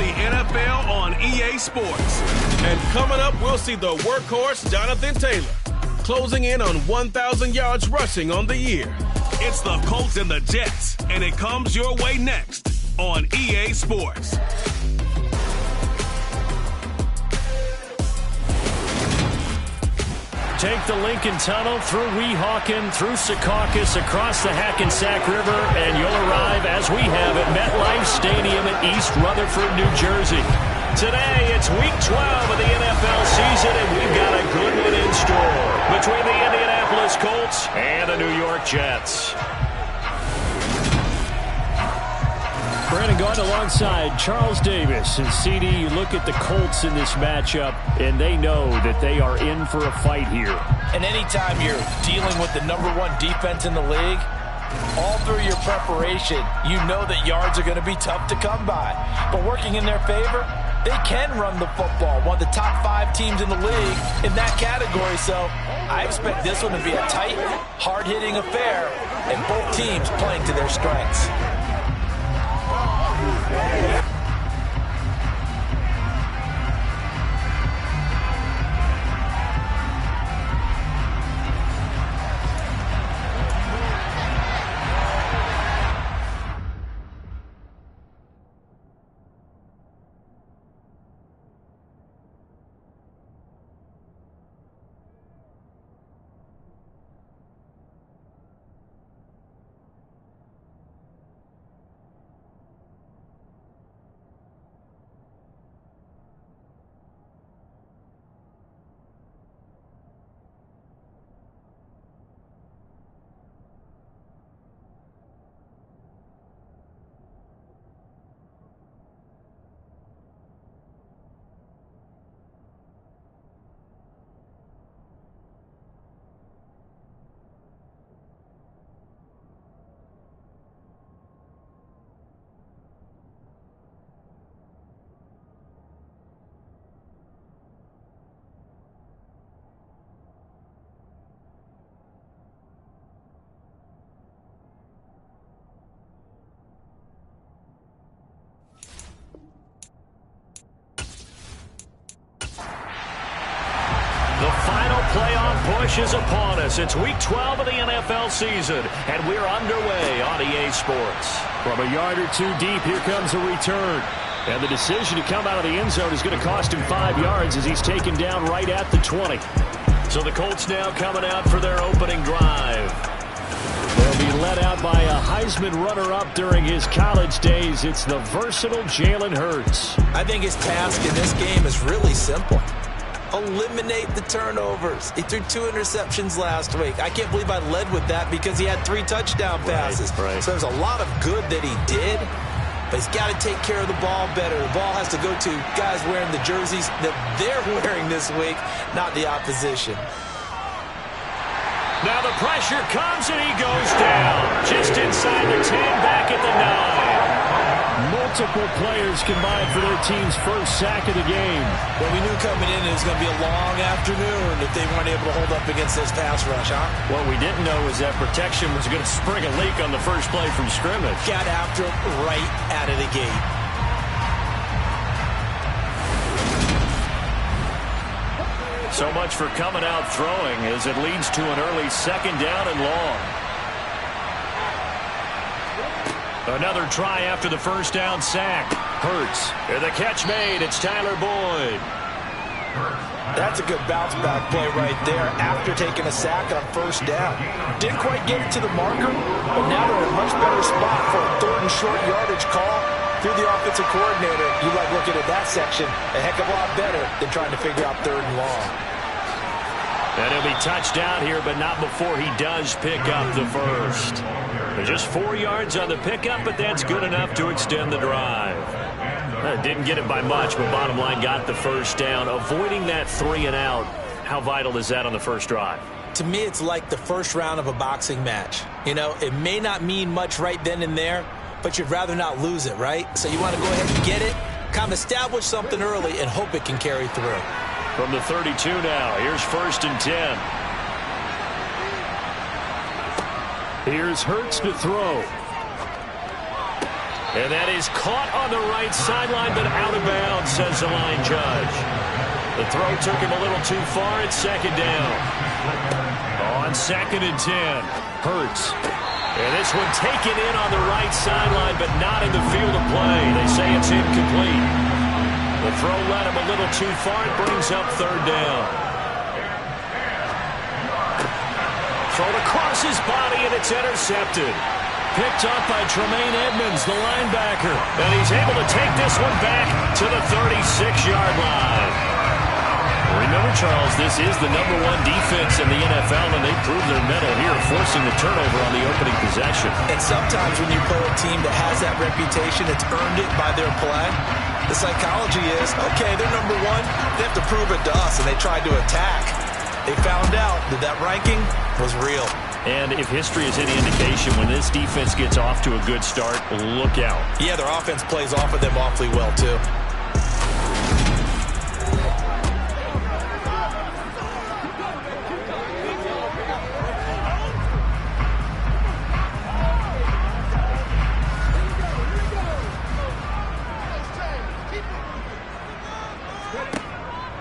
the NFL on EA Sports. And coming up, we'll see the workhorse Jonathan Taylor closing in on 1,000 yards rushing on the year. It's the Colts and the Jets, and it comes your way next on EA Sports. Take the Lincoln Tunnel through Weehawken, through Secaucus, across the Hackensack River, and you'll arrive, as we have, at MetLife Stadium in East Rutherford, New Jersey. Today, it's Week 12 of the NFL season, and we've got a good one in store between the Indianapolis Colts and the New York Jets. Brandon Gaudin alongside Charles Davis. And CD, you look at the Colts in this matchup, and they know that they are in for a fight here. And anytime you're dealing with the #1 defense in the league, all through your preparation, you know that yards are going to be tough to come by. But working in their favor, they can run the football. One of the top 5 teams in the league in that category. So I expect this one to be a tight, hard-hitting affair, and both teams playing to their strengths. The final playoff push is upon us. It's Week 12 of the NFL season, and we're underway on EA Sports. From a yard or two deep, here comes a return. And the decision to come out of the end zone is going to cost him 5 yards as he's taken down right at the 20. So the Colts now coming out for their opening drive. They'll be led out by a Heisman runner-up during his college days. It's the versatile Jalen Hurts. I think his task in this game is really simple. Eliminate the turnovers. He threw 2 interceptions last week. I can't believe I led with that because he had 3 touchdown passes. Right. So there's a lot of good that he did, but he's got to take care of the ball better. The ball has to go to guys wearing the jerseys that they're wearing this week, not the opposition. Now the pressure comes and he goes down. Just inside the 10, back at the 9. Multiple players combined for their team's first sack of the game. Well, we knew coming in it was going to be a long afternoon if they weren't able to hold up against this pass rush, huh? What we didn't know was that protection was going to spring a leak on the first play from scrimmage. Got after him right out of the gate. So much for coming out throwing as it leads to an early 2nd down and long. Another try after the first down sack. Hurts. And the catch made. It's Tyler Boyd. That's a good bounce back play right there after taking a sack on 1st down. Didn't quite get it to the marker, but now they're in a much better spot for a 3rd and short yardage call through the offensive coordinator. You like looking at that section a heck of a lot better than trying to figure out 3rd and long. And he'll be touched down here, but not before he does pick up the first. Just 4 yards on the pickup, but that's good enough to extend the drive. Didn't get it by much, but bottom line got the first down. Avoiding that 3 and out, how vital is that on the first drive? To me, it's like the first round of a boxing match. You know, it may not mean much right then and there, but you'd rather not lose it, right? So you want to go ahead and get it, kind of establish something early, and hope it can carry through. From the 32 now, here's 1st and 10. Here's Hurts to throw. And that is caught on the right sideline, but out of bounds, says the line judge. The throw took him a little too far. It's second down. On 2nd and 10, Hurts. And this one taken in on the right sideline, but not in the field of play. They say it's incomplete. The throw led him a little too far. It brings up 3rd down. Thrown across his body, and it's intercepted. Picked up by Tremaine Edmonds, the linebacker. And he's able to take this one back to the 36-yard line. Remember, Charles, this is the #1 defense in the NFL, and they proved their mettle here, forcing the turnover on the opening possession. And sometimes when you play a team that has that reputation, it's earned it by their play. The psychology is, okay, they're #1. They have to prove it to us, and they tried to attack. They found out that that ranking was real. And if history is any indication, when this defense gets off to a good start, look out. Yeah, their offense plays off of them awfully well, too.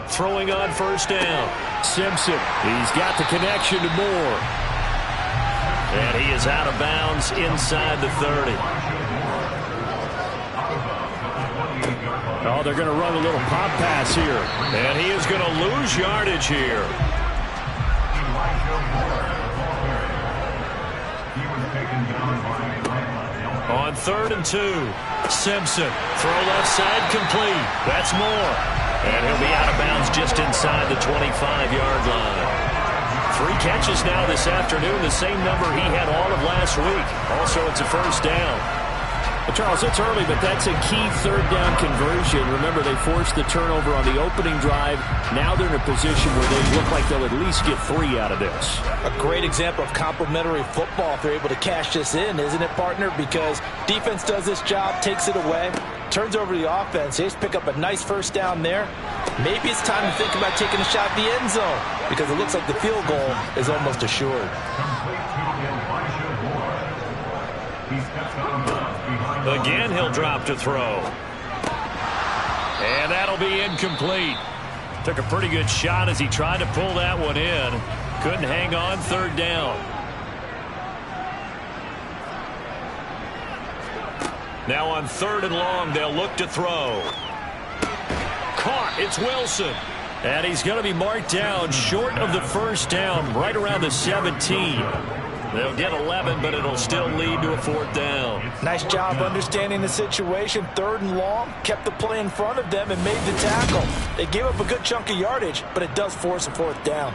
Throwing on 1st down. Simpson. He's got the connection to Moore. And he is out of bounds inside the 30. Oh, they're going to run a little pop pass here. And he is going to lose yardage here. On 3rd and 2. Simpson. Throw left side complete. That's Moore. And he'll be out of bounds just inside the 25-yard line. 3 catches now this afternoon, the same number he had all of last week. Also, it's a 1st down. Well, Charles, it's early, but that's a key 3rd down conversion. Remember, they forced the turnover on the opening drive. Now they're in a position where they look like they'll at least get 3 out of this. A great example of complementary football if they're able to cash this in, isn't it, partner? Because defense does this job, takes it away, turns over the offense. They just pick up a nice 1st down there. Maybe it's time to think about taking a shot at the end zone because it looks like the field goal is almost assured. Again, he'll drop to throw. And that'll be incomplete. Took a pretty good shot as he tried to pull that one in. Couldn't hang on. 3rd down. Now on 3rd and long, they'll look to throw. Caught. It's Wilson. And he's going to be marked down short of the 1st down, right around the 17. They'll get 11, but it'll still lead to a 4th down. Nice job understanding the situation. 3rd and long, kept the play in front of them and made the tackle. They gave up a good chunk of yardage, but it does force a 4th down.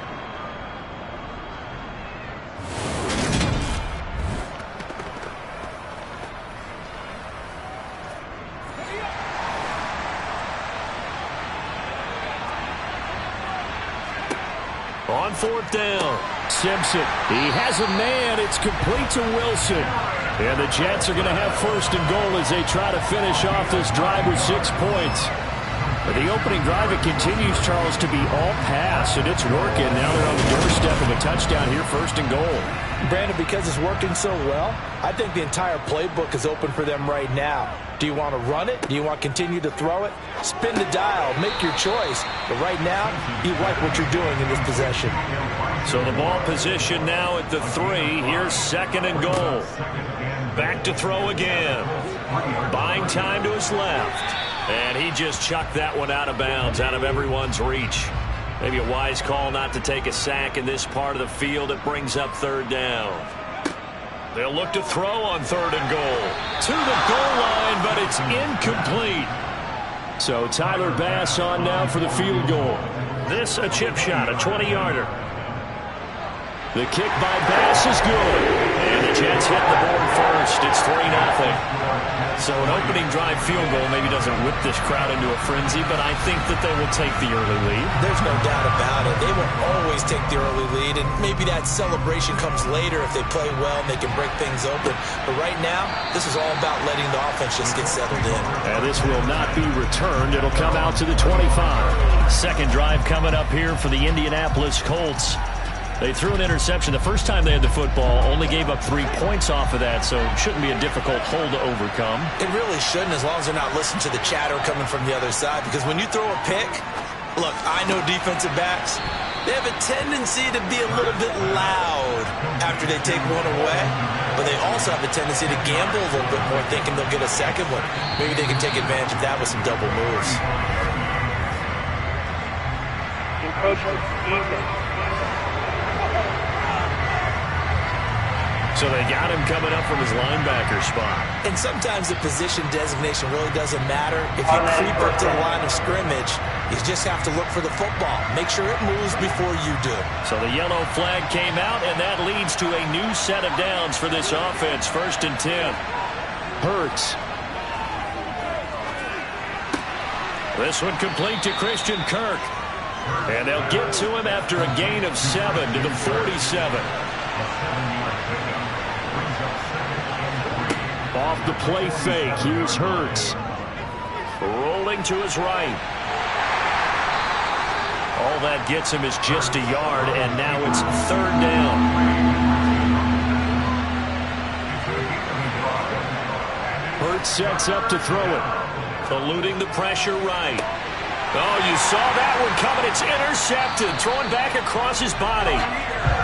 On 4th down, Simpson. He has a man. It's complete to Wilson. And the Jets are going to have 1st and goal as they try to finish off this drive with 6 points. But the opening drive, it continues, Charles, to be all pass, and it's working. Now they're on the doorstep of a touchdown here, 1st and goal. Brandon, because it's working so well, I think the entire playbook is open for them right now. Do you want to run it? Do you want to continue to throw it? Spin the dial. Make your choice. But right now, you like what you're doing in this possession. So the ball position now at the 3. Here's 2nd and goal. Back to throw again. Buying time to his left. And he just chucked that one out of bounds, out of everyone's reach. Maybe a wise call not to take a sack in this part of the field. It brings up 3rd down. They'll look to throw on 3rd and goal. To the goal line, but it's incomplete. So Tyler Bass on now for the field goal. This a chip shot, a 20-yarder. The kick by Bass is good. And the Jets hit the board first. It's 3-0. So an opening drive field goal maybe doesn't whip this crowd into a frenzy, but I think that they will take the early lead. There's no doubt about it. They will always take the early lead, and maybe that celebration comes later if they play well and they can break things open. But right now, this is all about letting the offense just get settled in. And this will not be returned. It'll come out to the 25. 2nd drive coming up here for the Indianapolis Colts. They threw an interception the first time they had the football, only gave up 3 points off of that, so it shouldn't be a difficult hole to overcome. It really shouldn't, as long as they're not listening to the chatter coming from the other side, because when you throw a pick, look, I know defensive backs, they have a tendency to be a little bit loud after they take one away, but they also have a tendency to gamble a little bit more, thinking they'll get a second one. Maybe they can take advantage of that with some double moves. So they got him coming up from his linebacker spot. And sometimes the position designation really doesn't matter. If you creep up to the line of scrimmage, you just have to look for the football. Make sure it moves before you do. So the yellow flag came out, and that leads to a new set of downs for this offense. 1st and 10. Hurts. This one complete to Christian Kirk. And they'll get to him after a gain of 7 to the 47. Off the play fake, here's Hurts. Rolling to his right. All that gets him is just a yard, and now it's 3rd down. Hurts sets up to throw it. Eluding the pressure right. Oh, you saw that one coming. It's intercepted. Throwing back across his body.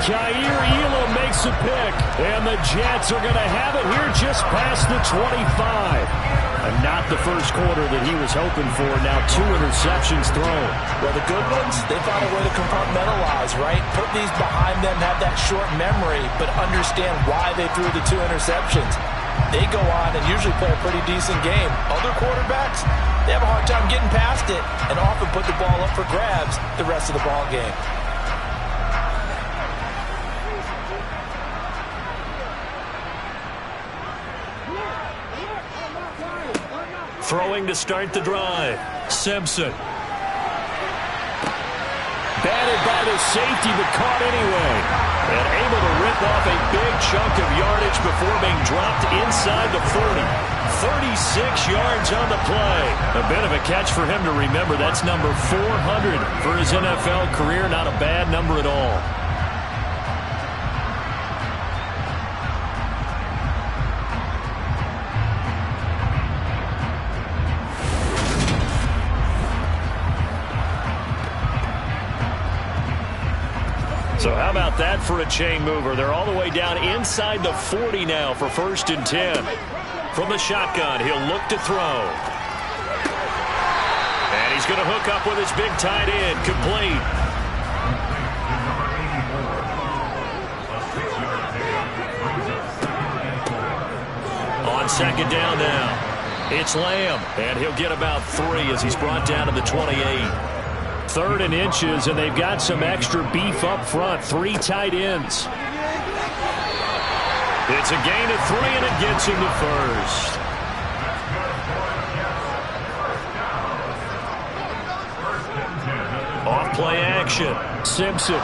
Jair Elam makes a pick. And the Jets are going to have it here just past the 25. And not the first quarter that he was hoping for. Now 2 interceptions thrown. Well, the good ones, they found a way to compartmentalize, right? Put these behind them, have that short memory, but understand why they threw the 2 interceptions. They go on and usually play a pretty decent game. Other quarterbacks, they have a hard time getting past it and often put the ball up for grabs the rest of the ball game. Throwing to start the drive. Simpson. Batted by the safety, but caught anyway. And able to rip off a big chunk of yardage before being dropped inside the 40. 36 yards on the play. A bit of a catch for him to remember. That's number 400 for his NFL career. Not a bad number at all. So how about that for a chain mover? They're all the way down inside the 40 now for 1st and 10. From the shotgun, he'll look to throw. And he's going to hook up with his big tight end. Complete. On 2nd down now, it's Lamb. And he'll get about 3 as he's brought down to the 28. 3rd and inches, and they've got some extra beef up front. 3 tight ends. It's a gain of 3, and it gets him to 1st. Off play action. Simpson.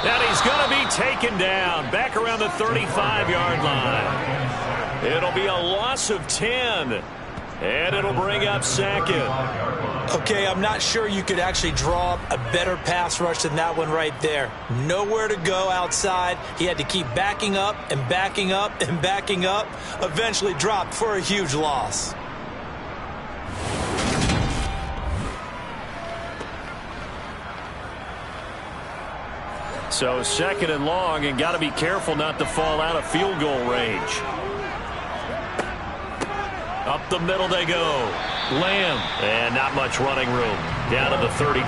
And he's going to be taken down back around the 35-yard line. It'll be a loss of 10. And it'll bring up 2nd. Okay, I'm not sure you could actually draw up a better pass rush than that one right there. Nowhere to go outside. He had to keep backing up and backing up and backing up. Eventually dropped for a huge loss. So 2nd and long, and got to be careful not to fall out of field goal range. Up the middle they go. Lamb. And not much running room. Down to the 32.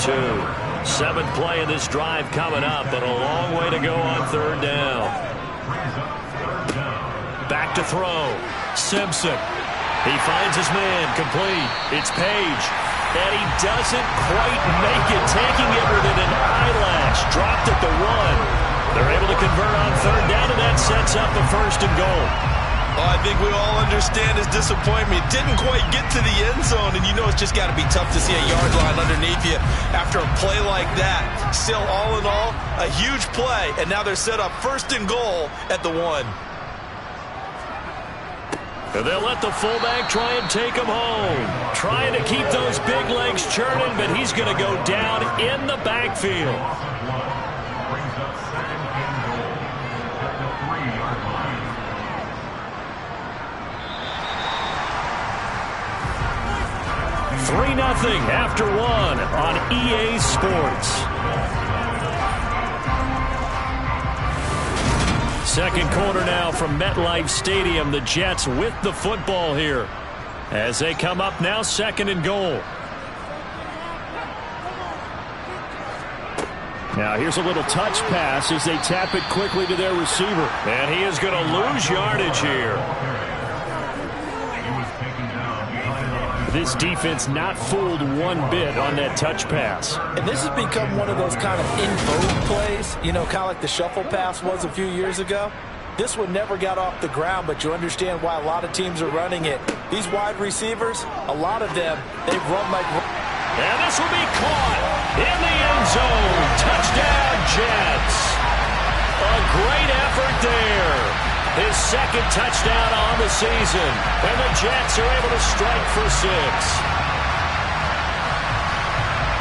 7th play of this drive coming up, but a long way to go on 3rd down. Back to throw. Simpson. He finds his man. Complete. It's Page. And he doesn't quite make it. Taking it within an eyelash. Dropped at the 1. They're able to convert on 3rd down, and that sets up a 1st and goal. Well, I think we all understand his disappointment. Didn't quite get to the end zone, and you know it's just got to be tough to see a yard line underneath you after a play like that. Still, all in all, a huge play, and now they're set up 1st and goal at the 1. And they'll let the fullback try and take him home. Trying to keep those big legs churning, but he's going to go down in the backfield. 3-0 after one on EA Sports. Second quarter now from MetLife Stadium. The Jets with the football here as they come up now 2nd and goal. Now here's a little touch pass as they tap it quickly to their receiver. And he is going to lose yardage here. This defense not fooled one bit on that touch pass. And this has become one of those kind of in vogue plays, you know, kind of like the shuffle pass was a few years ago. This one never got off the ground, but you understand why a lot of teams are running it. These wide receivers, a lot of them, they've run like... And this will be caught in the end zone. Touchdown, Jets. A great effort there. His second touchdown on the season. And the Jets are able to strike for 6.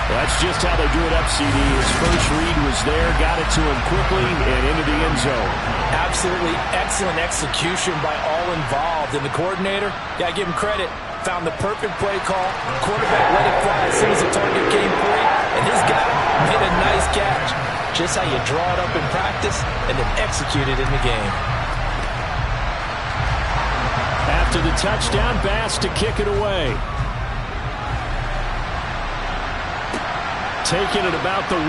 That's just how they do it up, CD. His first read was there, got it to him quickly, and into the end zone. Absolutely excellent execution by all involved. And the coordinator, got to give him credit, found the perfect play call. Quarterback let it fly as soon as the target came free, and his guy made a nice catch. Just how you draw it up in practice and then execute it in the game. After the touchdown, Bass to kick it away. Taking it about the 1.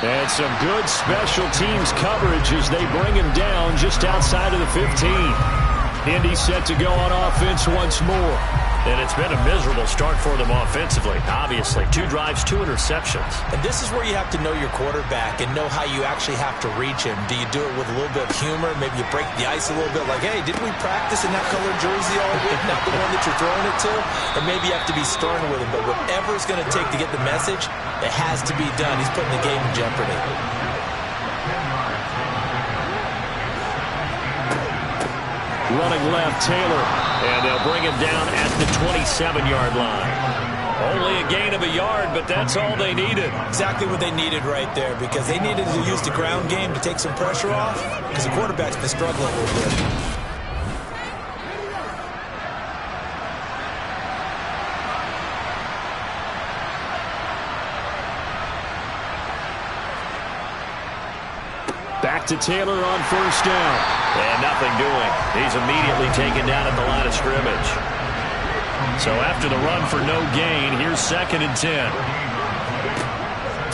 And some good special teams coverage as they bring him down just outside of the 15. Indy set to go on offense once more. And it's been a miserable start for them offensively, obviously. 2 drives, 2 interceptions. And this is where you have to know your quarterback and know how you actually have to reach him. Do you do it with a little bit of humor? Maybe you break the ice a little bit like, hey, didn't we practice in that colored jersey all week? Not the one that you're throwing it to? Or maybe you have to be stern with him. But whatever it's going to take to get the message, it has to be done. He's putting the game in jeopardy. Running left, Taylor. And they'll bring him down at the 27-yard line. Only a gain of a yard, but that's all they needed. Exactly what they needed right there, because they needed to use the ground game to take some pressure off, because the quarterback's been struggling a little bit. Back to Taylor on first down. And nothing doing. He's immediately taken down at the line of scrimmage. So after the run for no gain, here's 2nd and 10.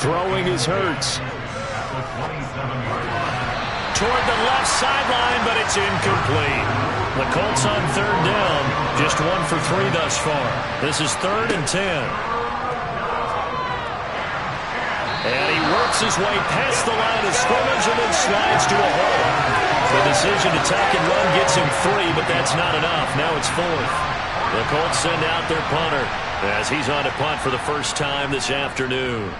Throwing is Hurts. Toward the left sideline, but it's incomplete. The Colts on 3rd down. Just 1 for 3 thus far. This is 3rd and 10. And he works his way past the line of scrimmage and then slides to a hole. The decision to tuck and run gets him 3, but that's not enough. Now it's 4th. The Colts send out their punter as he's on to punt for the first time this afternoon.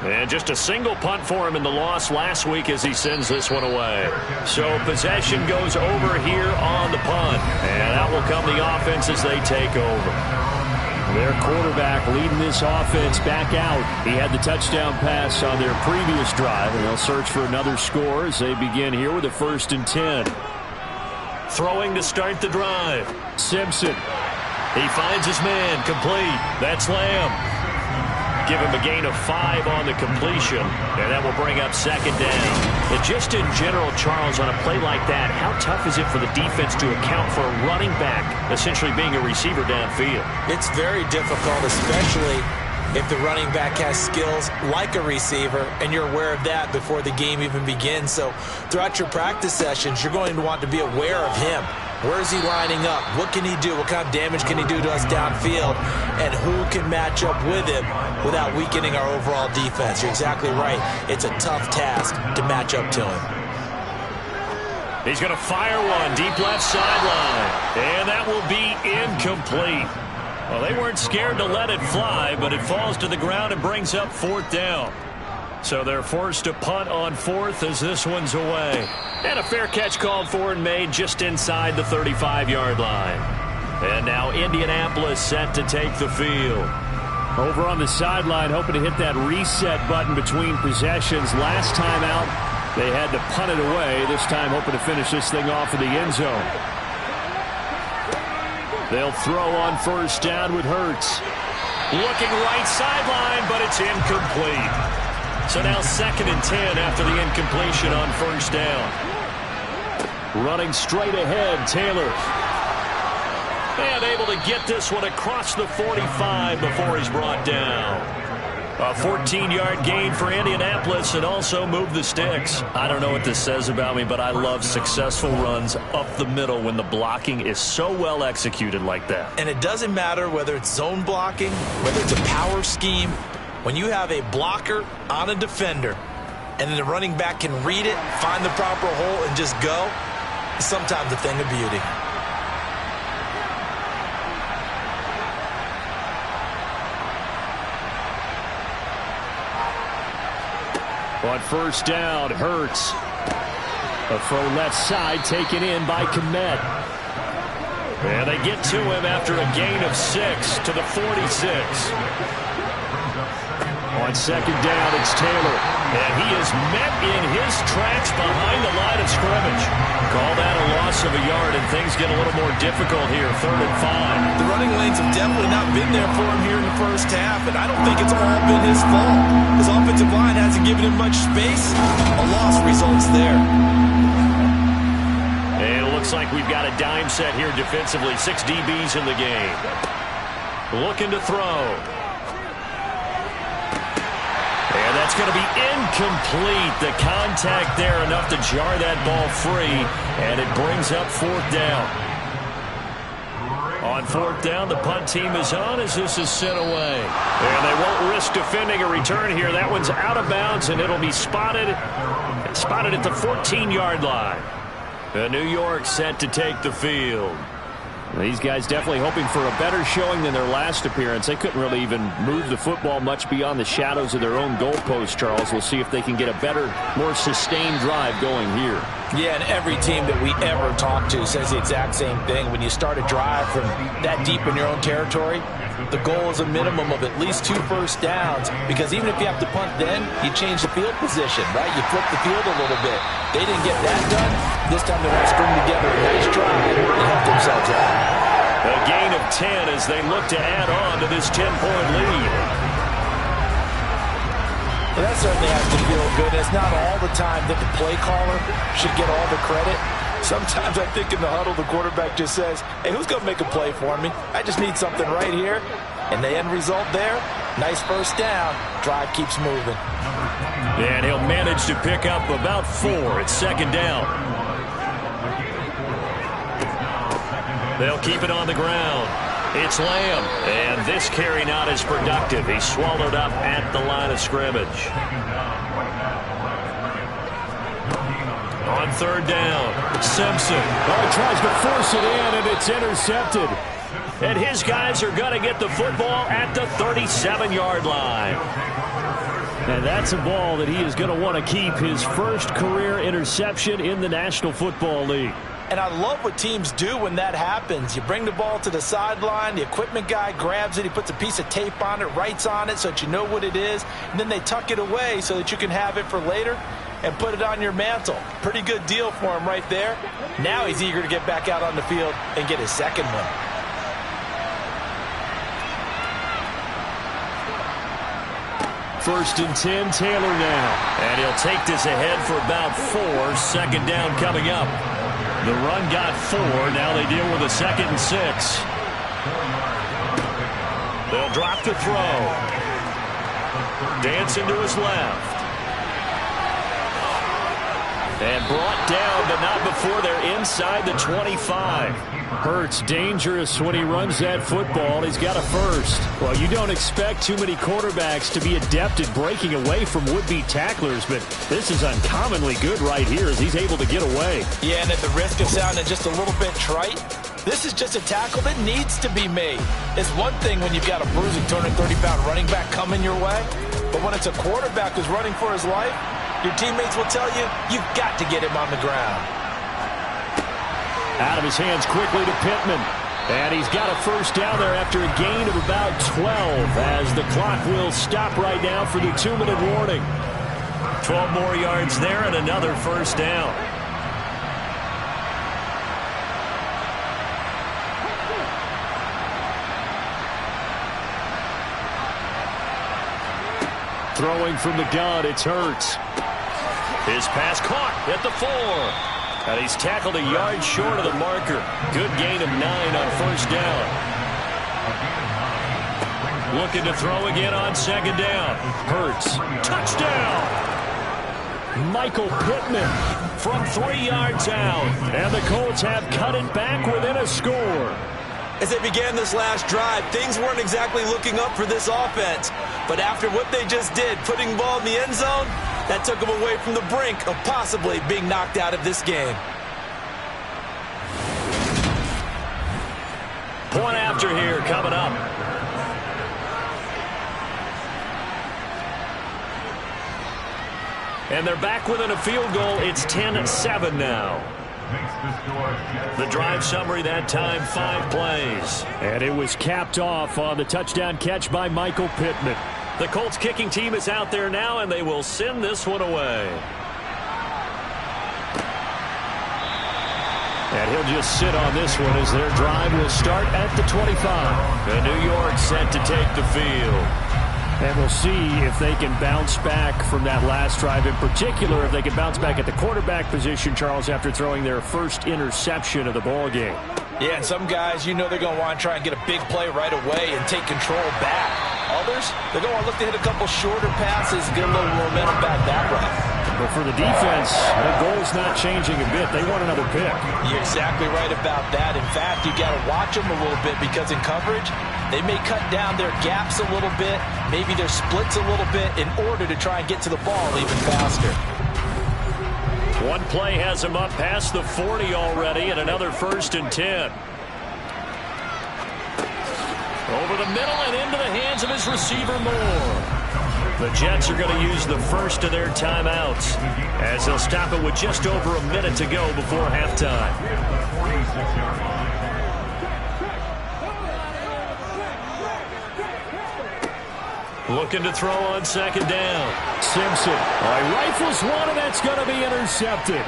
And just a single punt for him in the loss last week as he sends this one away. So possession goes over here on the punt. And out will come the offense as they take over. Their quarterback leading this offense back out. He had the touchdown pass on their previous drive, and they'll search for another score as they begin here with a 1st and 10. Throwing to start the drive. Simpson. He finds his man. Complete. That's Lamb. Give him a gain of 5 on the completion, and that will bring up 2nd down. And just in general, Charles, on a play like that, how tough is it for the defense to account for a running back essentially being a receiver downfield? It's very difficult, especially if the running back has skills like a receiver, and you're aware of that before the game even begins. So throughout your practice sessions, you're going to want to be aware of him. Where is he lining up? What can he do? What kind of damage can he do to us downfield? And who can match up with him without weakening our overall defense? You're exactly right. It's a tough task to match up to him. He's going to fire one deep left sideline. And that will be incomplete. Well, they weren't scared to let it fly, but it falls to the ground and brings up 4th down. So they're forced to punt on 4th as this one's away. And a fair catch called for and made just inside the 35-yard line. And now Indianapolis set to take the field. Over on the sideline, hoping to hit that reset button between possessions. Last time out, they had to punt it away. This time hoping to finish this thing off in the end zone. They'll throw on first down with Hurts. Looking right sideline, but it's incomplete. So now 2nd and 10 after the incompletion on first down. Running straight ahead, Taylor. And able to get this one across the 45 before he's brought down. A 14-yard gain for Indianapolis and also move the sticks. I don't know what this says about me, but I love successful runs up the middle when the blocking is so well executed like that. And it doesn't matter whether it's zone blocking, whether it's a power scheme. When you have a blocker on a defender and then the running back can read it, find the proper hole, and just go, it's sometimes a thing of beauty. On first down, Hurts. A throw left side taken in by Kmet. And they get to him after a gain of 6 to the 46. On second down, it's Taylor. And he is met in his tracks behind the line of scrimmage. Call that a loss of a yard, and things get a little more difficult here, 3rd and 5. The running lanes have definitely not been there for him here in the first half, and I don't think it's all been his fault. His offensive line hasn't given him much space. A loss results there. And it looks like we've got a dime set here defensively. 6 DBs in the game. Looking to throw. And that's going to be incomplete. The contact there enough to jar that ball free, and it brings up 4th down. On 4th down, the punt team is on as this is sent away. And they won't risk defending a return here. That one's out of bounds, and it'll be spotted at the 14-yard line. New York set to take the field. These guys definitely hoping for a better showing than their last appearance. They couldn't really even move the football much beyond the shadows of their own goalpost, Charles. We'll see if they can get a better, more sustained drive going here. Yeah, and every team that we ever talk to says the exact same thing. When you start a drive from that deep in your own territory, the goal is a minimum of at least 2 first downs, because even if you have to punt then, you change the field position, right? You flip the field a little bit. They didn't get that done. This time they want to string together a nice drive and help themselves out. A gain of 10 as they look to add on to this 10-point lead. Well, that certainly has to feel good. It's not all the time that the play caller should get all the credit. Sometimes I think in the huddle, the quarterback just says, hey, who's going to make a play for me? I just need something right here. And the end result there, nice first down. Drive keeps moving. And he'll manage to pick up about 4 at 2nd down. They'll keep it on the ground. It's Lamb. And this carry not as productive. He's swallowed up at the line of scrimmage. On 3rd down, Simpson. Tries to force it in, and it's intercepted. And his guys are going to get the football at the 37-yard line. And that's a ball that he is going to want to keep, his first career interception in the National Football League. And I love what teams do when that happens. You bring the ball to the sideline, the equipment guy grabs it, he puts a piece of tape on it, writes on it so that you know what it is, and then they tuck it away so that you can have it for later and put it on your mantle. Pretty good deal for him right there. Now he's eager to get back out on the field and get his second one. First and 10, Taylor now. And he'll take this ahead for about 4. 2nd down coming up. The run got 4. Now they deal with a 2nd and 6. They'll drop the throw. Dancing to his left. And brought down, but not before they're inside the 25. Hurts dangerous when he runs that football. He's got a first. Well, you don't expect too many quarterbacks to be adept at breaking away from would-be tacklers, but this is uncommonly good right here as he's able to get away. Yeah, and at the risk of sounding just a little bit trite, this is just a tackle that needs to be made. It's one thing when you've got a bruising 230-pound running back coming your way, but when it's a quarterback who's running for his life, your teammates will tell you, you've got to get him on the ground. Out of his hands quickly to Pittman. And he's got a first down there after a gain of about 12 as the clock will stop right now for the 2-minute warning. 12 more yards there and another first down. Throwing from the gun, it's Hurts. His pass caught at the 4. And he's tackled a yard short of the marker. Good gain of 9 on first down. Looking to throw again on second down. Hurts. Touchdown! Michael Pittman from 3 yards out. And the Colts have cut it back within a score. As they began this last drive, things weren't exactly looking up for this offense. But after what they just did, putting the ball in the end zone, that took them away from the brink of possibly being knocked out of this game. Point after here coming up. And they're back within a field goal. It's 10-7 now. The drive summary that time, 5 plays. And it was capped off on the touchdown catch by Michael Pittman. The Colts kicking team is out there now, and they will send this one away. And he'll just sit on this one as their drive will start at the 25. And New York set to take the field. And we'll see if they can bounce back from that last drive. In particular, if they can bounce back at the quarterback position, Charles, after throwing their first interception of the ball game. Yeah, and some guys, you know they're going to want to try and get a big play right away and take control back. Others, they're going to look to hit a couple shorter passes, get a little momentum back that way. But for the defense, their goal's not changing a bit. They want another pick. You're exactly right about that. In fact, you got to watch them a little bit because in coverage, they may cut down their gaps a little bit, maybe their splits a little bit in order to try and get to the ball even faster. One play has him up past the 40 already, and another 1st and 10. Over the middle and into the hands of his receiver Moore. The Jets are going to use the first of their timeouts as they'll stop it with just over a minute to go before halftime. Looking to throw on second down. Simpson rifles one, and that's going to be intercepted.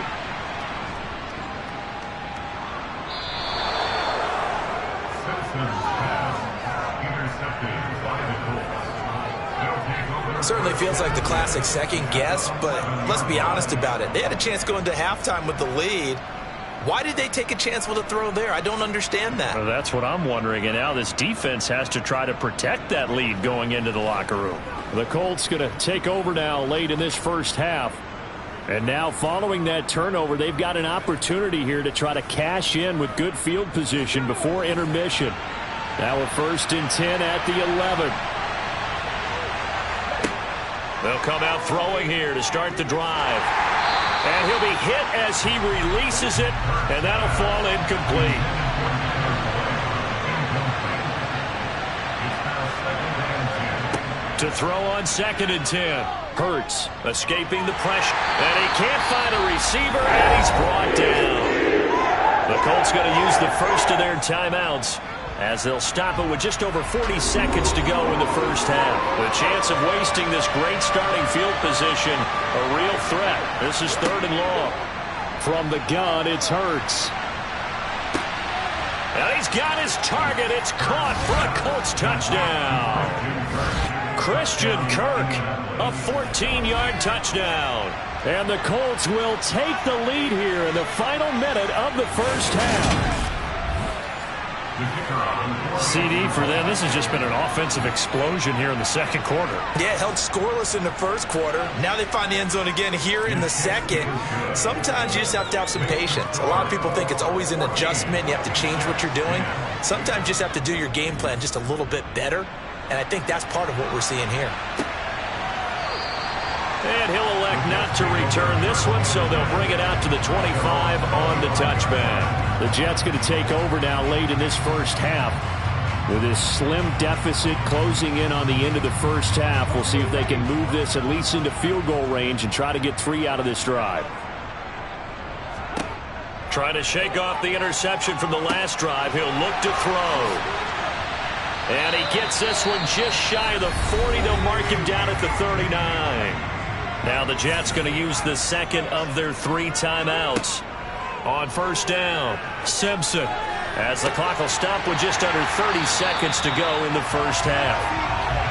Certainly feels like the classic second guess, but let's be honest about it. They had a chance going to halftime with the lead. Why did they take a chance with a throw there? I don't understand that. Well, that's what I'm wondering, and now this defense has to try to protect that lead going into the locker room. The Colts going to take over now late in this first half. And now following that turnover, they've got an opportunity here to try to cash in with good field position before intermission. Now a 1st and 10 at the 11. They'll come out throwing here to start the drive. And he'll be hit as he releases it, and that'll fall incomplete. To throw on 2nd and 10. Hurts escaping the pressure. And he can't find a receiver, and he's brought down. The Colts going to use the first of their timeouts as they'll stop it with just over 40 seconds to go in the first half. The chance of wasting this great starting field position, a real threat. This is 3rd and long. From the gun, it's Hurts. And he's got his target. It's caught for a Colts touchdown. Christian Kirk, a 14-yard touchdown. And the Colts will take the lead here in the final minute of the first half. CD for them. This has just been an offensive explosion here in the second quarter. Yeah, held scoreless in the first quarter. Now they find the end zone again here in the second. Sometimes you just have to have some patience. A lot of people think it's always an adjustment. You have to change what you're doing. Sometimes you just have to do your game plan just a little bit better. And I think that's part of what we're seeing here. And he'll elect not to return this one, so they'll bring it out to the 25 on the touchback. The Jets going to take over now late in this first half. With this slim deficit closing in on the end of the first half, we'll see if they can move this at least into field goal range and try to get 3 out of this drive. Trying to shake off the interception from the last drive. He'll look to throw. And he gets this one just shy of the 40. They'll mark him down at the 39. Now the Jets going to use the second of their 3 timeouts. On first down, Simpson, as the clock will stop with just under 30 seconds to go in the first half.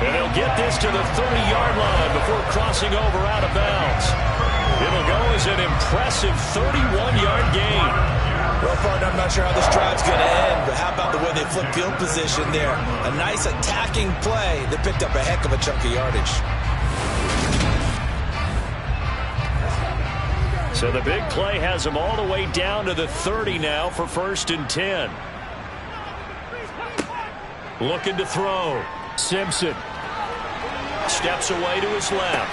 And he'll get this to the 30-yard line before crossing over out of bounds. It'll go as an impressive 31-yard gain. Well, partner, I'm not sure how this drive's going to end, but how about the way they flip field position there? A nice attacking play that picked up a heck of a chunk of yardage. So the big play has them all the way down to the 30 now for 1st and 10. Looking to throw. Simpson steps away to his left.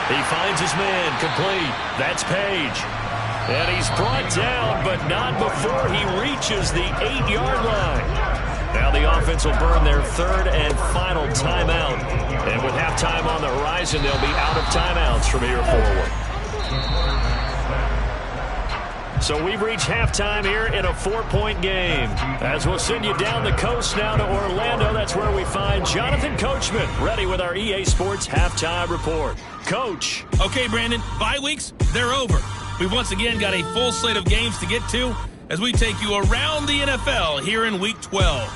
He finds his man complete. That's Page. And he's brought down, but not before he reaches the 8-yard line. Now the offense will burn their 3rd and final timeout. And with halftime on the horizon, they'll be out of timeouts from here forward. So we've reached halftime here in a 4-point game. As we'll send you down the coast now to Orlando, that's where we find Jonathan Coachman, ready with our EA Sports Halftime Report. Coach. Okay, Brandon, bye weeks, they're over. We've once again got a full slate of games to get to as we take you around the NFL here in Week 12.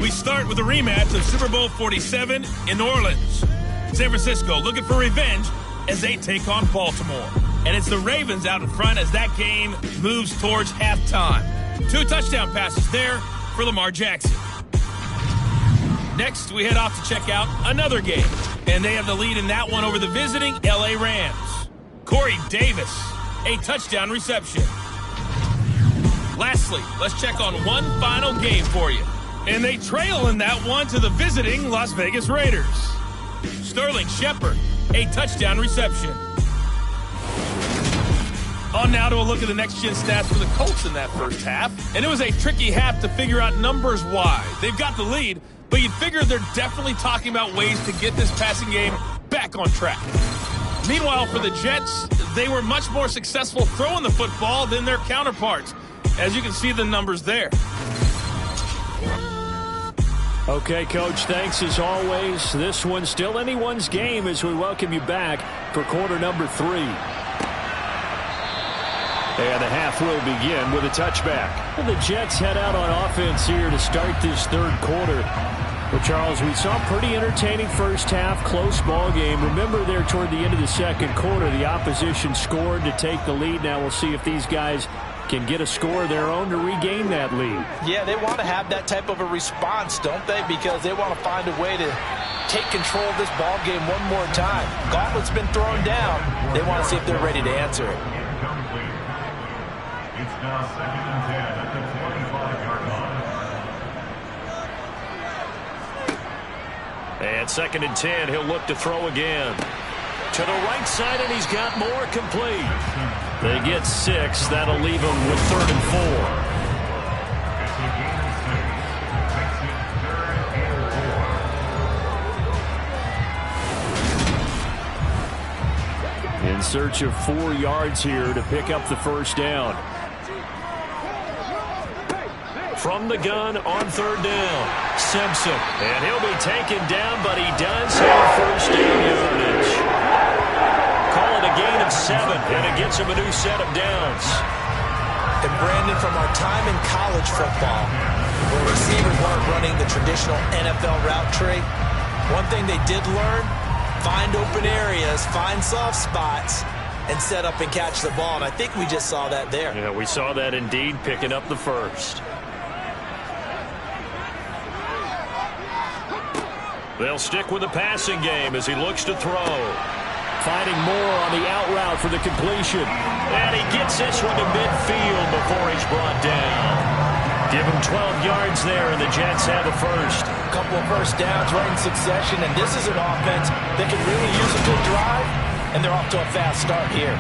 We start with a rematch of Super Bowl 47 in New Orleans. San Francisco looking for revenge as they take on Baltimore. And it's the Ravens out in front as that game moves towards halftime. 2 touchdown passes there for Lamar Jackson. Next, we head off to check out another game. And they have the lead in that one over the visiting L.A. Rams. Corey Davis, a touchdown reception. Lastly, let's check on one final game for you. And they trail in that one to the visiting Las Vegas Raiders. Sterling Shepard, a touchdown reception. On now to a look at the next-gen stats for the Colts in that first half. And it was a tricky half to figure out numbers-wise. They've got the lead, but you'd figure they're definitely talking about ways to get this passing game back on track. Meanwhile, for the Jets, they were much more successful throwing the football than their counterparts. As you can see the numbers there. Okay, Coach, thanks as always. This one's still anyone's game as we welcome you back for quarter number 3. And the half will begin with a touchback. And the Jets head out on offense here to start this 3rd quarter. Well, Charles, we saw a pretty entertaining first half, close ball game. Remember there toward the end of the 2nd quarter, the opposition scored to take the lead. Now we'll see if these guys can get a score of their own to regain that lead. Yeah, they want to have that type of a response, don't they? Because they want to find a way to take control of this ball game one more time. Gauntlet's been thrown down. They want to see if they're ready to answer it. It's now 2nd and 10 at the 25-yard line. And 2nd and 10, he'll look to throw again. To the right side, and he's got more complete. They get 6. That'll leave them with 3rd and 4. In search of 4 yards here to pick up the first down. From the gun on 3rd down, Simpson. And he'll be taken down, but he does have first down yardage. Call it a gain of 7, and it gets him a new set of downs. And Brandon, from our time in college football, where receivers weren't running the traditional NFL route tree, one thing they did learn, find open areas, find soft spots, and set up and catch the ball. And I think we just saw that there. Yeah, we saw that indeed, picking up the first. They'll stick with the passing game as he looks to throw. Finding more on the out route for the completion. And he gets this one to midfield before he's brought down. Give him 12 yards there, and the Jets have a first. A couple of first downs right in succession, and this is an offense that can really use a good drive, and they're off to a fast start here.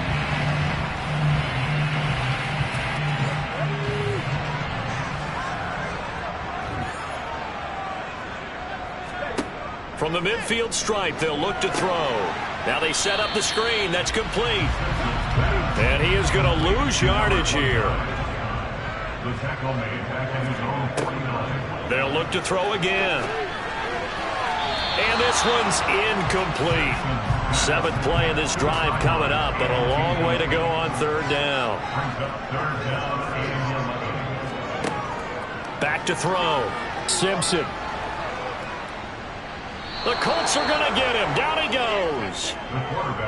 From the midfield stripe, they'll look to throw. Now they set up the screen. That's complete. And he is going to lose yardage here. They'll look to throw again. And this one's incomplete. 7th play of this drive coming up, but a long way to go on 3rd down. back to throw. Simpson. The Colts are going to get him. Down he goes.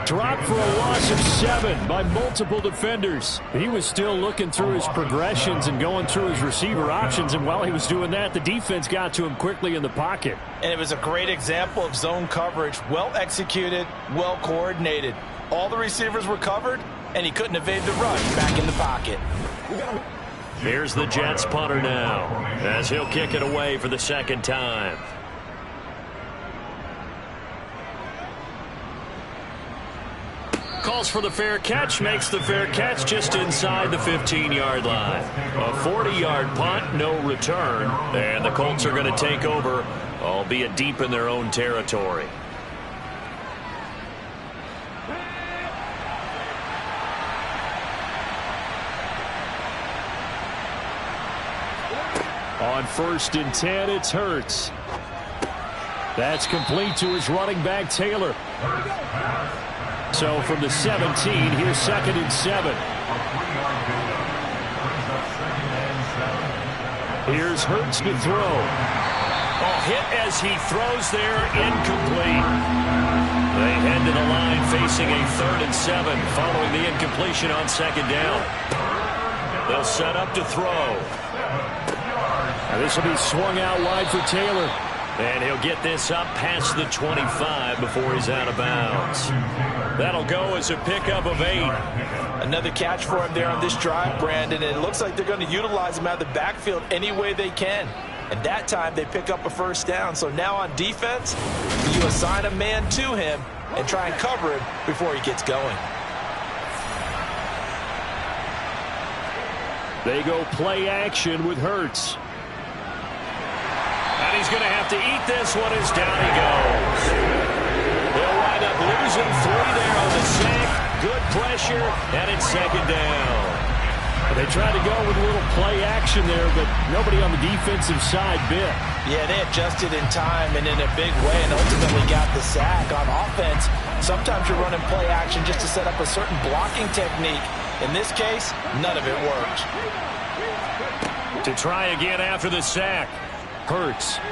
Dropped for a loss of 7 by multiple defenders. He was still looking through his progressions and going through his receiver options, and while he was doing that, the defense got to him quickly in the pocket. And it was a great example of zone coverage. Well executed, well coordinated. All the receivers were covered, and he couldn't evade the rush back in the pocket. Here's the Jets punter now, as he'll kick it away for the second time. Calls for the fair catch, makes the fair catch just inside the 15-yard line. A 40-yard punt, no return, and the Colts are going to take over, albeit deep in their own territory. On 1st and 10, it's Hurts. That's complete to his running back, Taylor. So from the 17, here's 2nd and 7. Here's Hurts to throw. Oh, hit as he throws there, incomplete. They head to the line facing a 3rd and 7 following the incompletion on 2nd down. They'll set up to throw. Now this will be swung out wide for Taylor. And he'll get this up past the 25 before he's out of bounds. That'll go as a pickup of 8. Another catch for him there on this drive, Brandon. And it looks like they're going to utilize him out of the backfield any way they can. And that time they pick up a 1st down. So now on defense, you assign a man to him and try and cover him before he gets going. They go play action with Hurts. And he's going to have to eat this one as down he goes. They'll wind up losing 3 there on the sack. Good pressure, and it's 2nd down. They tried to go with a little play action there, but nobody on the defensive side bit. Yeah, they adjusted in time and in a big way and ultimately got the sack. On offense, sometimes you're running play action just to set up a certain blocking technique. In this case, none of it worked. To try again after the sack. Hurts.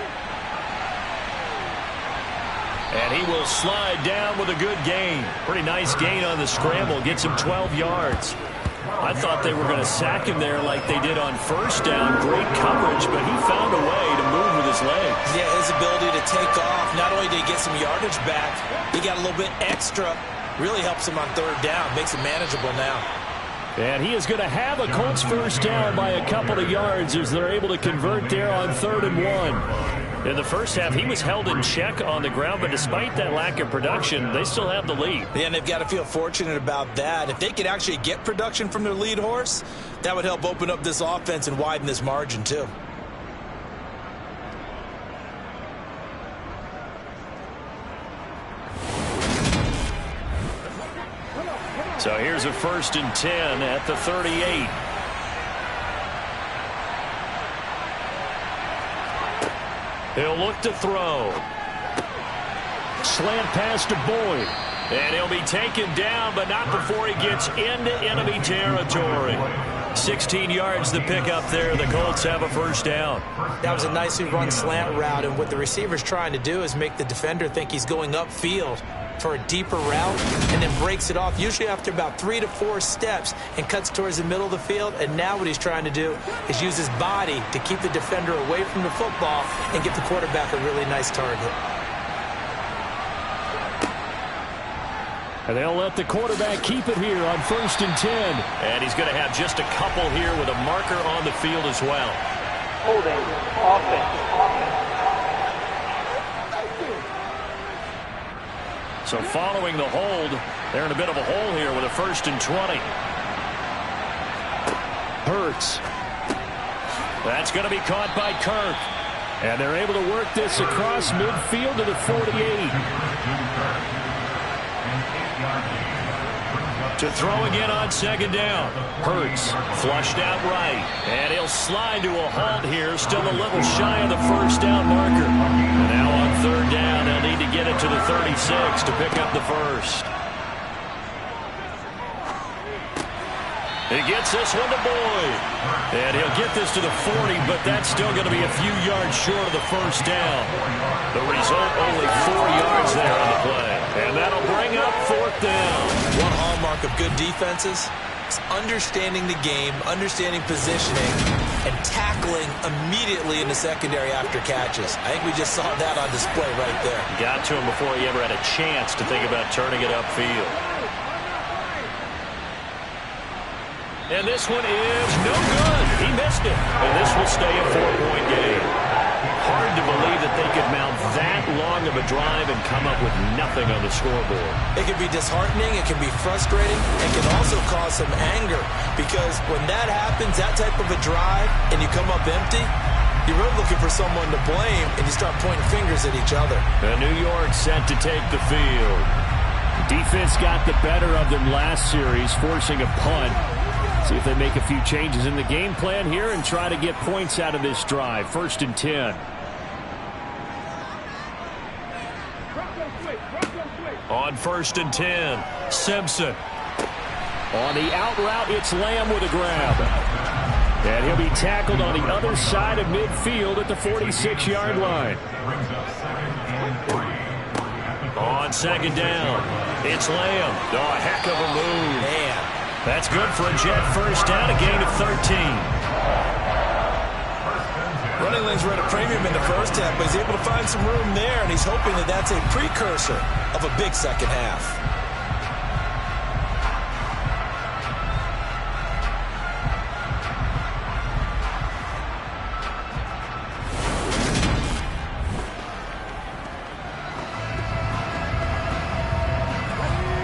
And he will slide down with a good gain. Pretty nice gain on the scramble. Gets him 12 yards. I thought they were going to sack him there like they did on 1st down. Great coverage, but he found a way to move with his legs. Yeah, his ability to take off. Not only did he get some yardage back, he got a little bit extra. Really helps him on 3rd down. Makes it manageable now. And he is going to have a Colts 1st down by a couple of yards as they're able to convert there on 3rd and 1. In the first half, he was held in check on the ground, but despite that lack of production, they still have the lead. Yeah, and they've got to feel fortunate about that. If they could actually get production from their lead horse, that would help open up this offense and widen this margin too. So here's a 1st and 10 at the 38. He'll look to throw. Slant pass to Boyd. And he'll be taken down, but not before he gets into enemy territory. 16 yards to pick up there. The Colts have a 1st down. That was a nicely run slant route, and what the receiver's trying to do is make the defender think he's going upfield for a deeper route and then breaks it off, usually after about 3 to 4 steps, and cuts towards the middle of the field. And now what he's trying to do is use his body to keep the defender away from the football and give the quarterback a really nice target. And they'll let the quarterback keep it here on 1st and 10. And he's going to have just a couple here with a marker on the field as well. Holding, offense. So following the hold, they're in a bit of a hole here with a 1st and 20. Hurts. That's going to be caught by Kirk. And they're able to work this across midfield to the 48. To throw again on 2nd down. Hurts flushed out right. And he'll slide to a halt here. Still a little shy of the 1st down marker. And now on 3rd down, they'll need to get it to the 36 to pick up the 1st. He gets this one to Boyd. And he'll get this to the 40, but that's still going to be a few yards short of the first down. The result, only 4 yards there on the play. And that'll bring up fourth down. One hallmark of good defenses is understanding the game, understanding positioning, and tackling immediately in the secondary after catches. I think we just saw that on display right there. Got to him before he ever had a chance to think about turning it upfield. And this one is no good. He missed it. And this will stay a 4-point game. Hard to believe that they could mount that long of a drive and come up with nothing on the scoreboard. It can be disheartening. It can be frustrating. It can also cause some anger because when that happens, that type of a drive, and you come up empty, you're really looking for someone to blame, and you start pointing fingers at each other. And New York set to take the field. Defense got the better of them last series, forcing a punt. See if they make a few changes in the game plan here and try to get points out of this drive. 1st and 10. On 1st and 10, Simpson. On the out route, it's Lamb with a grab. And he'll be tackled on the other side of midfield at the 46-yard line. On 2nd down, it's Lamb. Oh, a heck of a move. Man. That's good for a Jet first down, a gain of 13. Running lanes were at a premium in the first half, but he's able to find some room there, and he's hoping that that's a precursor of a big second half.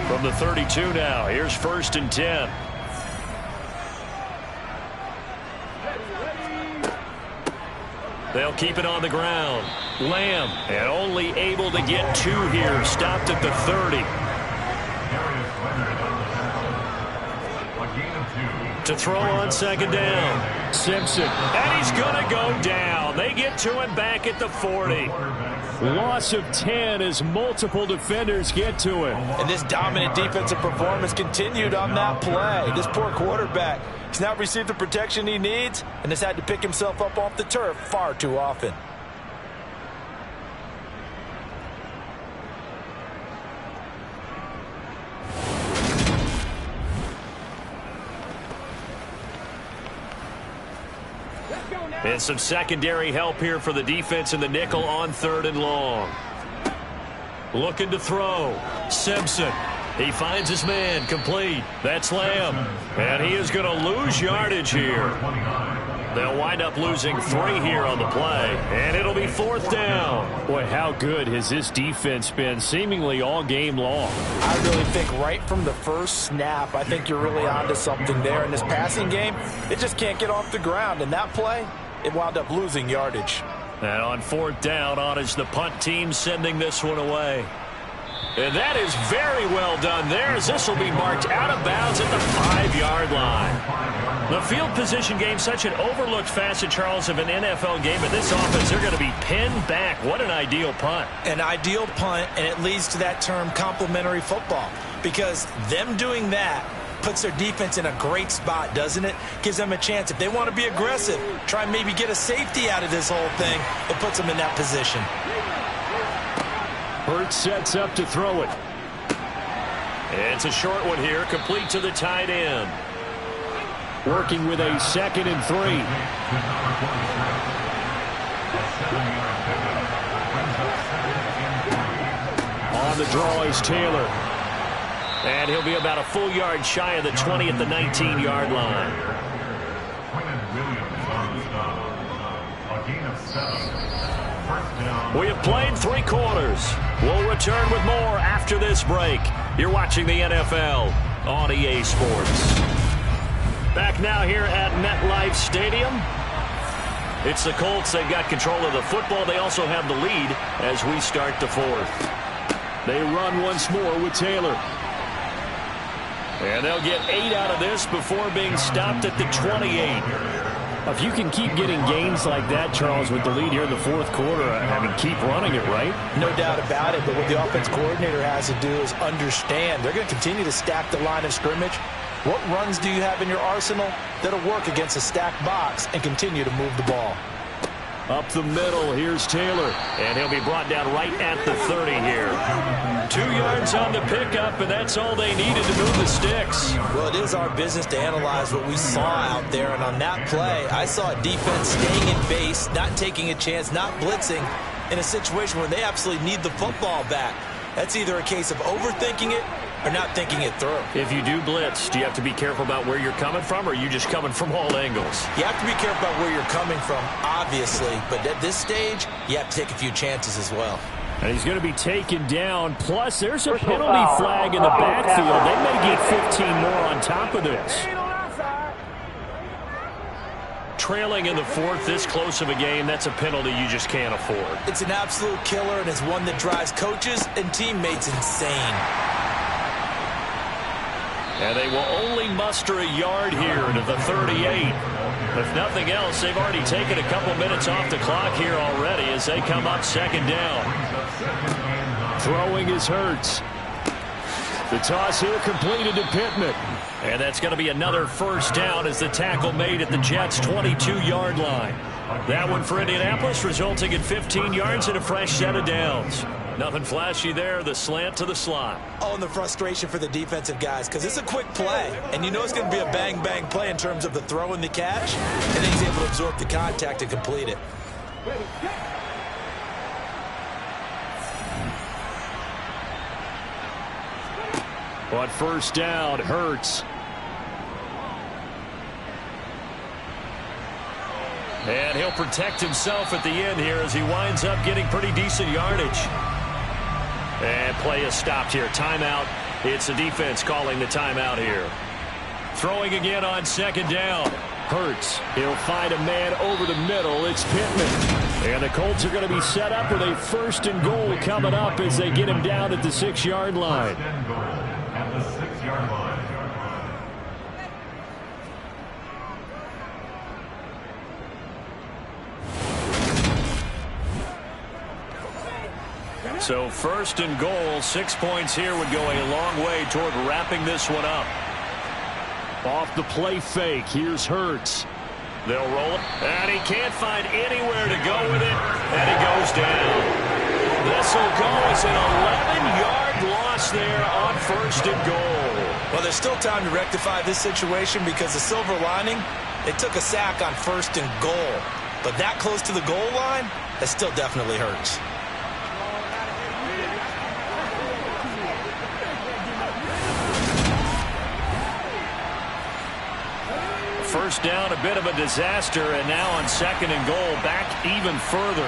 From the 32 now, here's 1st and 10. They'll keep it on the ground. Lamb, and only able to get 2 here, stopped at the 30. To throw on 2nd down. Simpson, and he's going to go down. They get to him back at the 40. Loss of 10 as multiple defenders get to him. And this dominant defensive performance continued on that play. This poor quarterback, he's not received the protection he needs and has had to pick himself up off the turf far too often. And some secondary help here for the defense in the nickel on 3rd and long. Looking to throw. Simpson. He finds his man. Complete. That's Lamb. And he is going to lose yardage here. They'll wind up losing 3 here on the play. And it'll be 4th down. Boy, how good has this defense been seemingly all game long? I really think right from the first snap, I think you're really onto something there. In this passing game, it just can't get off the ground. And that play, it wound up losing yardage. And on 4th down, on is the punt team sending this one away. And that is very well done there, as this will be marked out of bounds at the 5-yard line. The field position game, such an overlooked facet, Charles, of an NFL game. But this offense, they're going to be pinned back. What an ideal punt. An ideal punt, and it leads to that term complementary football. Because them doing that puts their defense in a great spot, doesn't it? Gives them a chance. If they want to be aggressive, try and maybe get a safety out of this whole thing, it puts them in that position. Hurts sets up to throw it. It's a short one here, complete to the tight end. Working with a 2nd and 3. On the draw is Taylor. And he'll be about a full yard shy of the 20 at the 19-yard line. We have played 3 quarters. We'll return with more after this break. You're watching the NFL on EA Sports. Back now here at MetLife Stadium. It's the Colts. They've got control of the football. They also have the lead as we start the 4th. They run once more with Taylor. And they'll get 8 out of this before being stopped at the 28. If you can keep getting gains like that, Charles, with the lead here in the 4th quarter, I mean, keep running it, right? No doubt about it, but what the offense coordinator has to do is understand. They're going to continue to stack the line of scrimmage, What runs do you have in your arsenal that'll work against a stacked box and continue to move the ball? Up the middle, here's Taylor, and he'll be brought down right at the 30 here. 2 yards on the pickup, and that's all they needed to move the sticks. Well, it is our business to analyze what we saw out there, and on that play, I saw a defense staying in base, not taking a chance, not blitzing in a situation where they absolutely need the football back. That's either a case of overthinking it or not thinking it through. If you do blitz, do you have to be careful about where you're coming from, or are you just coming from all angles? You have to be careful about where you're coming from, obviously, but at this stage, you have to take a few chances as well. And he's going to be taken down, plus there's a penalty flag in the backfield. They may get 15 more on top of this. Trailing in the fourth, this close of a game, that's a penalty you just can't afford. It's an absolute killer, and it's one that drives coaches and teammates insane. And they will only muster a yard here to the 38. If nothing else, they've already taken a couple minutes off the clock here already as they come up second down. Throwing is Hurts. The toss here completed to Pittman. And that's going to be another first down as the tackle made at the Jets' 22-yard line. That one for Indianapolis, resulting in 15 yards and a fresh set of downs. Nothing flashy there, the slant to the slot. Oh, and the frustration for the defensive guys, because it's a quick play, and you know it's going to be a bang-bang play in terms of the throw and the catch, and then he's able to absorb the contact and complete it. On first down, Hurts. And he'll protect himself at the end here as he winds up getting pretty decent yardage. And play is stopped here. Timeout. It's the defense calling the timeout here. Throwing again on second down. Hurts. He'll find a man over the middle. It's Pittman. And the Colts are going to be set up with a first and goal coming up as they get him down at the 6-yard line. First and goal at the 6-yard line. So first and goal, 6 points here would go a long way toward wrapping this one up. Off the play fake, here's Hurts. They'll roll it, and he can't find anywhere to go with it, and he goes down. This will go as an 11-yard loss there on first and goal. Well, there's still time to rectify this situation because the silver lining, they took a sack on first and goal. But that close to the goal line, that still definitely hurts. First down, a bit of a disaster, and now on second and goal, back even further.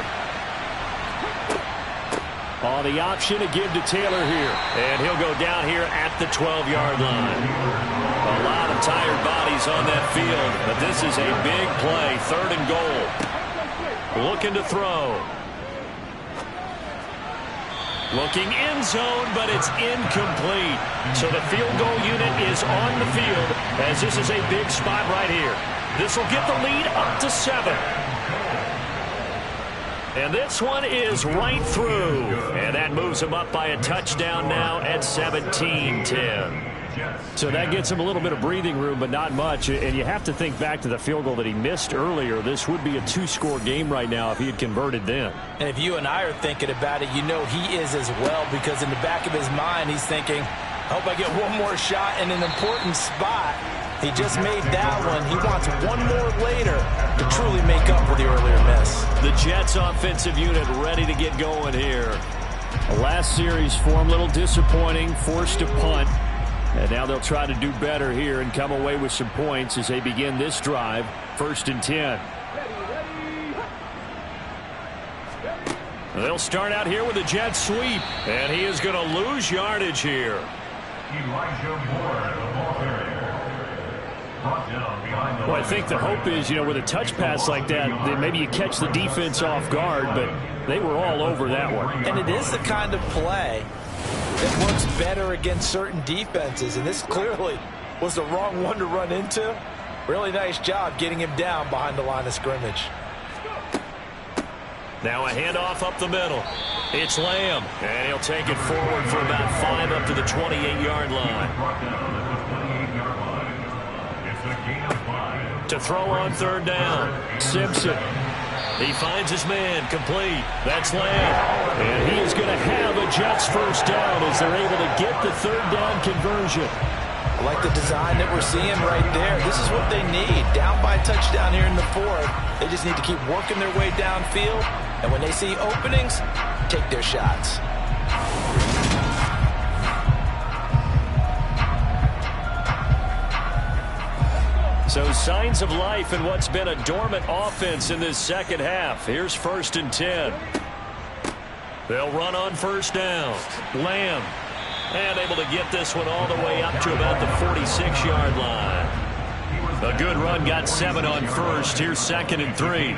Oh, the option to give to Taylor here, and he'll go down here at the 12-yard line. A lot of tired bodies on that field, but this is a big play, third and goal. Looking to throw. Looking end zone, but it's incomplete. So the field goal unit is on the field as this is a big spot right here. This will get the lead up to 7. And this one is right through. And that moves him up by a touchdown now at 17-10. So that gets him a little bit of breathing room, but not much. And you have to think back to the field goal that he missed earlier. This would be a 2-score game right now if he had converted then. And if you and I are thinking about it, you know he is as well, because in the back of his mind, he's thinking, I hope I get one more shot in an important spot. He just made that one. He wants one more later to truly make up for the earlier miss. The Jets offensive unit ready to get going here. The last series for him, a little disappointing, forced to punt. And now they'll try to do better here and come away with some points as they begin this drive. First and 10. They'll start out here with a jet sweep. And he is going to lose yardage here. Elijah Moore at the ball carrier. Brought down behind the Well, I think the hope is, with a touch pass like that, that maybe you catch the defense off guard, but they were all over that one. And it is the kind of play that works better against certain defenses, and this clearly was the wrong one to run into. Really nice job getting him down behind the line of scrimmage. Now a handoff up the middle. It's Lamb, and he'll take it forward for about 5 up to the 28-yard line. brought down at the 28-yard line. to throw on third down. Simpson. He finds his man, complete. That's Lamb. And he is going to have a Jets first down as they're able to get the third down conversion. I like the design that we're seeing right there. This is what they need. Down by a touchdown here in the fourth. They just need to keep working their way downfield. And when they see openings, take their shots. So signs of life in what's been a dormant offense in this second half. Here's 1st and 10. They'll run on first down. Lamb. And able to get this one all the way up to about the 46-yard line. A good run, got 7 on first. Here's 2nd and 3.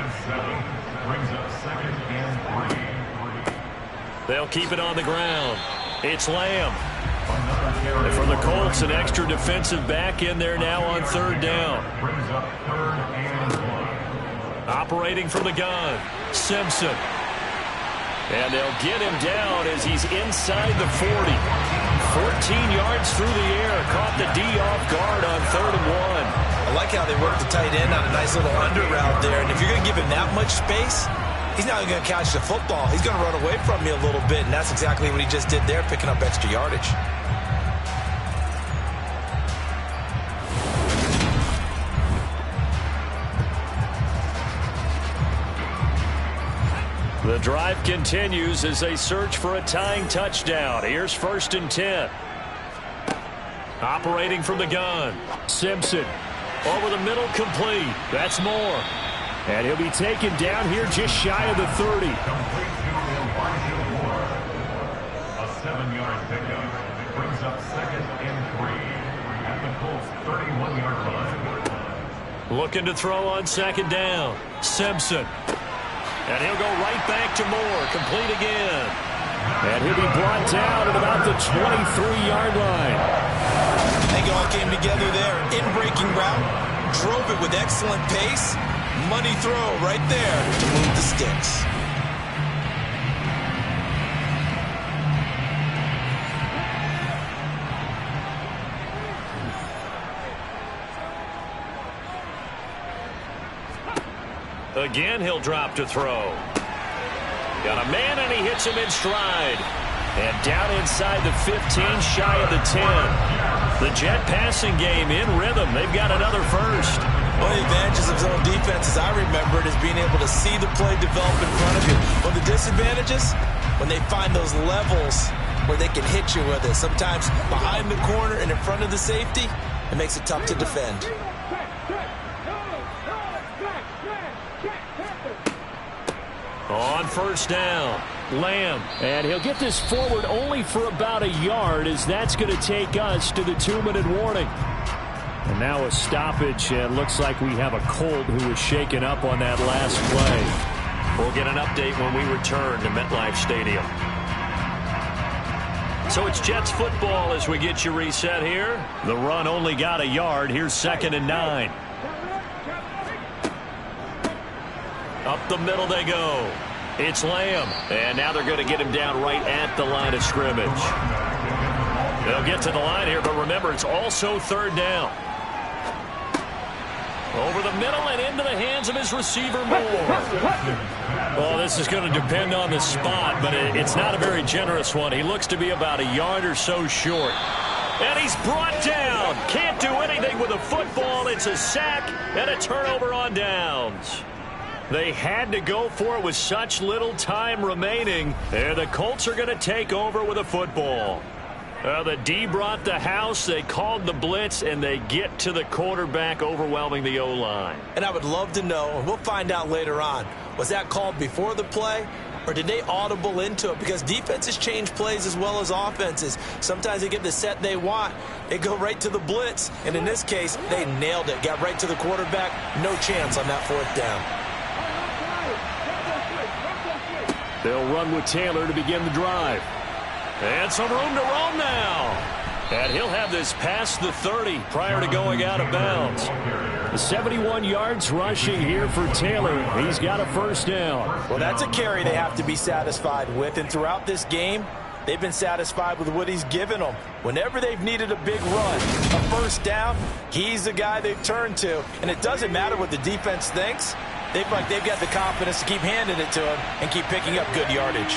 They'll keep it on the ground. It's Lamb. And for the Colts, an extra defensive back in there now on third down. Operating from the gun, Simpson. And they'll get him down as he's inside the 40. 14 yards through the air. Caught the D off guard on 3rd and 1. I like how they work the tight end on a nice little under route there. And if you're going to give him that much space, he's not going to catch the football. He's going to run away from you a little bit, and that's exactly what he just did there, picking up extra yardage. The drive continues as they search for a tying touchdown. Here's 1st and 10. Operating from the gun, Simpson. Over the middle, complete. That's Moore. And he'll be taken down here just shy of the 30. A 7-yard pickup brings up 2nd and 3 at the Colts 31-yard line. Looking to throw on 2nd down, Simpson. And he'll go right back to Moore, complete again. And he'll be brought down at about the 23-yard line. I think it all came together there. In-breaking route, drove it with excellent pace. Money throw right there to move the sticks. Again, he'll drop to throw. Got a man, and he hits him in stride. And down inside the 15, shy of the 10. The Jet passing game in rhythm. They've got another first. One of the advantages of zone defense, as I remember it, is being able to see the play develop in front of you. One of the disadvantages, when they find those levels where they can hit you with it. Sometimes behind the corner and in front of the safety, it makes it tough to defend. On first down, Lamb. And he'll get this forward only for about a yard, as that's going to take us to the 2-minute warning. And now a stoppage, and looks like we have a Colt who was shaken up on that last play. We'll get an update when we return to MetLife Stadium. So it's Jets football as we get you reset here. The run only got a yard. Here's 2nd and 9. Up the middle they go. It's Lamb. And now they're going to get him down right at the line of scrimmage. They'll get to the line here, but remember, it's also 3rd down. Over the middle and into the hands of his receiver, Moore. Well, this is going to depend on the spot, but it's not a very generous one. He looks to be about a yard or so short. And he's brought down. Can't do anything with a football. It's a sack and a turnover on downs. They had to go for it with such little time remaining. And the Colts are going to take over with a football. The D brought the house. They called the blitz, and they get to the quarterback, overwhelming the O-line. And I would love to know, and we'll find out later on, was that called before the play, or did they audible into it? Because defenses change plays as well as offenses. Sometimes they get the set they want. They go right to the blitz, and in this case, they nailed it. Got right to the quarterback. No chance on that 4th down. They'll run with Taylor to begin the drive. And some room to roam now. And he'll have this past the 30 prior to going out of bounds. 71 yards rushing here for Taylor. He's got a first down. Well, that's a carry they have to be satisfied with. And throughout this game, They've been satisfied with what he's given them. Whenever they've needed a big run, a first down, he's the guy they've turned to. And it doesn't matter what the defense thinks. They've got the confidence to keep handing it to him and keep picking up good yardage.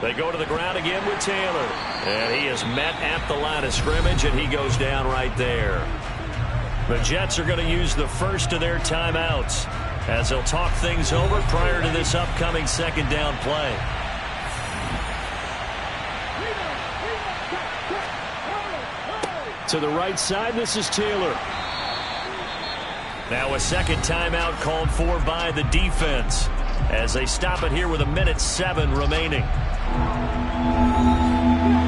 They go to the ground again with Taylor. And he is met at the line of scrimmage, and he goes down right there. The Jets are going to use the first of their timeouts as they'll talk things over prior to this upcoming second down play. To the right side, this is Taylor. Now a second timeout called for by the defense as they stop it here with 1:07 remaining.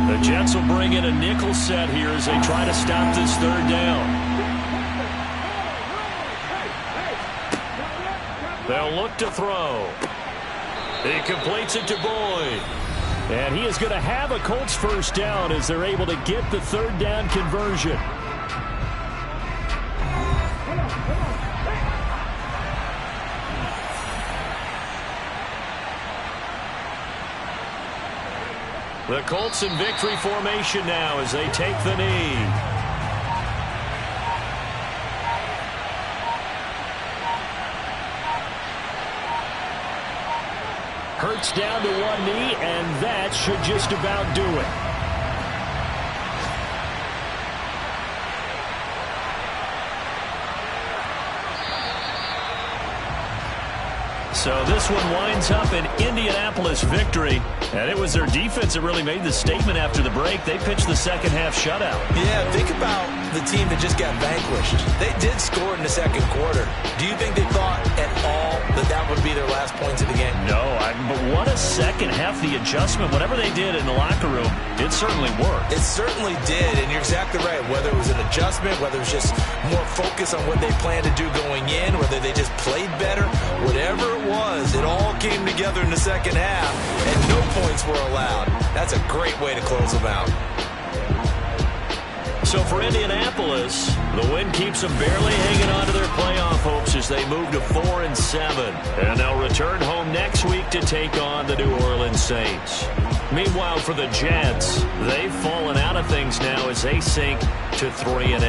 The Jets will bring in a nickel set here as they try to stop this third down. They'll look to throw. He completes it to Boyd. And he is going to have a Colts first down as they're able to get the third down conversion. The Colts in victory formation now as they take the knee. Hurts down to one knee, and that should just about do it. So this one winds up an Indianapolis victory, and it was their defense that really made the statement after the break. They pitched the second half shutout. Yeah, think about the team that just got vanquished. They did score in the second quarter. Do you think they thought at all that that would be their last points of the game? No, but what a second half, the adjustment. Whatever they did in the locker room, it certainly worked. It certainly did, and you're exactly right. Whether it was an adjustment, whether it was just more focus on what they planned to do going in, whether they just played better, whatever it was, it all came together in the second half, and no points were allowed. That's a great way to close them out. So for Indianapolis, the win keeps them barely hanging on to their playoff hopes as they move to 4-7. And they'll return home next week to take on the New Orleans Saints. Meanwhile, for the Jets, they've fallen out of things now as they sink to 3-8.